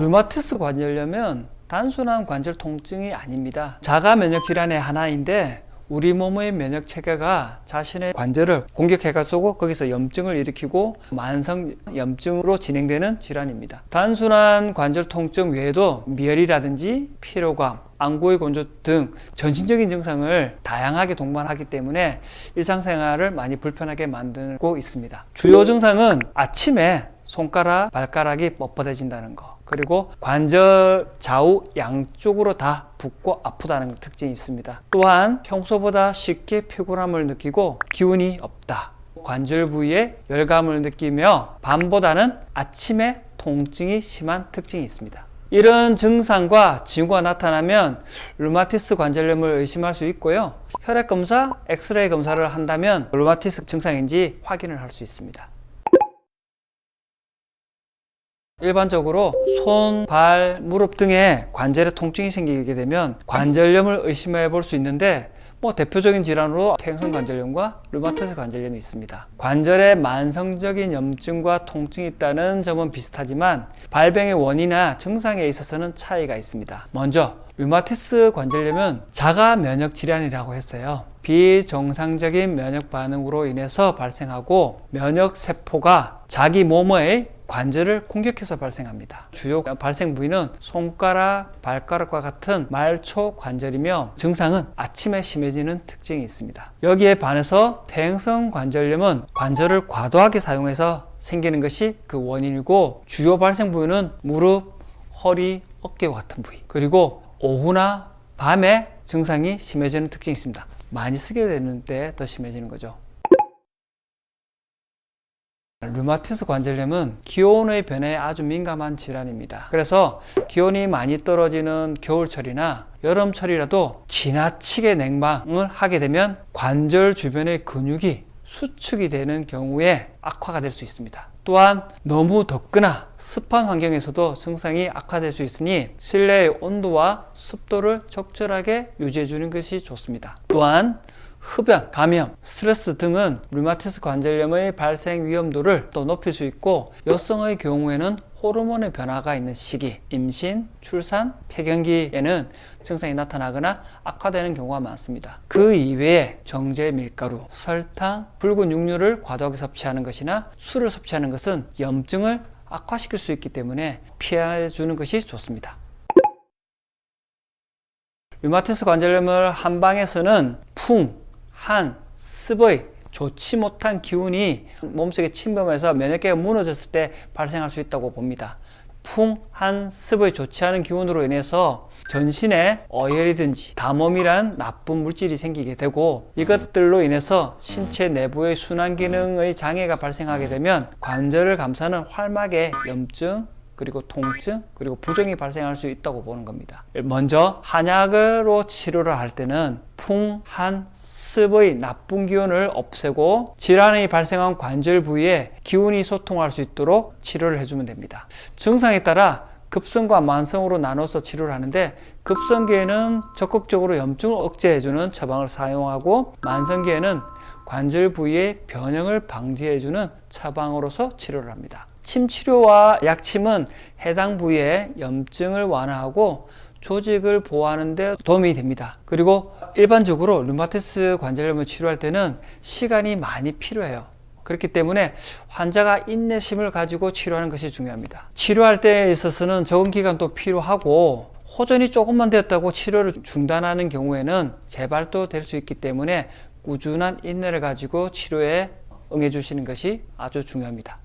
류마티스 관절염은 단순한 관절 통증이 아닙니다. 자가 면역 질환의 하나인데 우리 몸의 면역 체계가 자신의 관절을 공격해가지고 거기서 염증을 일으키고 만성 염증으로 진행되는 질환입니다. 단순한 관절 통증 외에도 미열이라든지 피로감, 안구의 건조 등 전신적인 증상을 다양하게 동반하기 때문에 일상생활을 많이 불편하게 만들고 있습니다. 주요 증상은 아침에 손가락, 발가락이 뻣뻣해진다는 거, 그리고 관절 좌우 양쪽으로 다 붓고 아프다는 특징이 있습니다. 또한 평소보다 쉽게 피곤함을 느끼고 기운이 없다, 관절 부위에 열감을 느끼며 밤보다는 아침에 통증이 심한 특징이 있습니다. 이런 증상과 징후가 나타나면 류마티스 관절염을 의심할 수 있고요. 혈액 검사, 엑스레이 검사를 한다면 류마티스 증상인지 확인을 할 수 있습니다. 일반적으로 손, 발, 무릎 등의 관절에 통증이 생기게 되면 관절염을 의심해 볼 수 있는데 대표적인 질환으로 퇴행성 관절염과 류마티스 관절염이 있습니다. 관절에 만성적인 염증과 통증이 있다는 점은 비슷하지만 발병의 원인이나 증상에 있어서는 차이가 있습니다. 먼저 류마티스 관절염은 자가 면역 질환이라고 했어요. 비정상적인 면역 반응으로 인해서 발생하고 면역 세포가 자기 몸의 관절을 공격해서 발생합니다. 주요 발생 부위는 손가락, 발가락과 같은 말초 관절이며 증상은 아침에 심해지는 특징이 있습니다. 여기에 반해서 퇴행성 관절염은 관절을 과도하게 사용해서 생기는 것이 그 원인이고 주요 발생 부위는 무릎, 허리, 어깨와 같은 부위, 그리고 오후나 밤에 증상이 심해지는 특징이 있습니다. 많이 쓰게 되는 때 더 심해지는 거죠. 류마티스 관절염은 기온의 변화에 아주 민감한 질환입니다. 그래서 기온이 많이 떨어지는 겨울철이나 여름철이라도 지나치게 냉방을 하게 되면 관절 주변의 근육이 수축이 되는 경우에 악화가 될 수 있습니다. 또한 너무 덥거나 습한 환경에서도 증상이 악화될 수 있으니 실내의 온도와 습도를 적절하게 유지해 주는 것이 좋습니다. 또한 흡연, 감염, 스트레스 등은 류마티스 관절염의 발생 위험도를 또 높일 수 있고 여성의 경우에는 호르몬의 변화가 있는 시기, 임신, 출산, 폐경기에는 증상이 나타나거나 악화되는 경우가 많습니다. 그 이외에 정제 밀가루, 설탕, 붉은 육류를 과도하게 섭취하는 것이나 술을 섭취하는 것은 염증을 악화시킬 수 있기 때문에 피해 주는 것이 좋습니다. 류마티스 관절염을 한방에서는 풍, 한, 습의 좋지 못한 기운이 몸속에 침범해서 면역계가 무너졌을 때 발생할 수 있다고 봅니다. 풍, 한, 습의 좋지 않은 기운으로 인해서 전신에 어혈이든지 담음이란 나쁜 물질이 생기게 되고 이것들로 인해서 신체 내부의 순환 기능의 장애가 발생하게 되면 관절을 감싸는 활막에 염증, 그리고 통증, 그리고 부종이 발생할 수 있다고 보는 겁니다. 먼저 한약으로 치료를 할 때는 풍, 한, 습의 나쁜 기운을 없애고 질환이 발생한 관절 부위에 기운이 소통할 수 있도록 치료를 해주면 됩니다. 증상에 따라 급성과 만성으로 나눠서 치료를 하는데 급성기에는 적극적으로 염증을 억제해주는 처방을 사용하고 만성기에는 관절 부위의 변형을 방지해주는 처방으로서 치료를 합니다. 침치료와 약침은 해당 부위의 염증을 완화하고 조직을 보호하는 데 도움이 됩니다. 그리고 일반적으로 류마티스 관절염을 치료할 때는 시간이 많이 필요해요. 그렇기 때문에 환자가 인내심을 가지고 치료하는 것이 중요합니다. 치료할 때에 있어서는 적은 기간도 필요하고 호전이 조금만 되었다고 치료를 중단하는 경우에는 재발도 될 수 있기 때문에 꾸준한 인내를 가지고 치료에 응해 주시는 것이 아주 중요합니다.